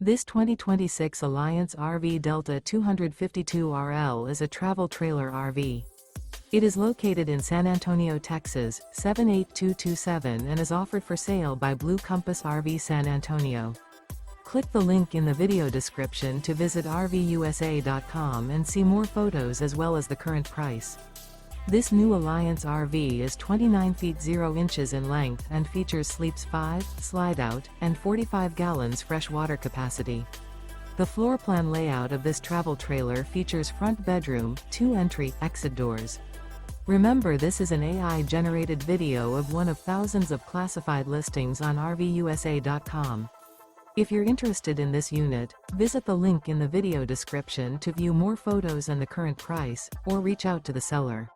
This 2026 Alliance RV Delta 252RL is a travel trailer RV. It is located in San Antonio, Texas, 78227 and is offered for sale by Blue Compass RV San Antonio. Click the link in the video description to visit RVUSA.com and see more photos as well as the current price. This new Alliance RV is 29 feet 0 inches in length and features sleeps 5, Slideout, and 45 gallons fresh water capacity. The floor plan layout of this travel trailer features front bedroom, 2 entry/exit doors. Remember, this is an AI-generated video of one of thousands of classified listings on RVUSA.com. If you're interested in this unit, visit the link in the video description to view more photos and the current price, or reach out to the seller.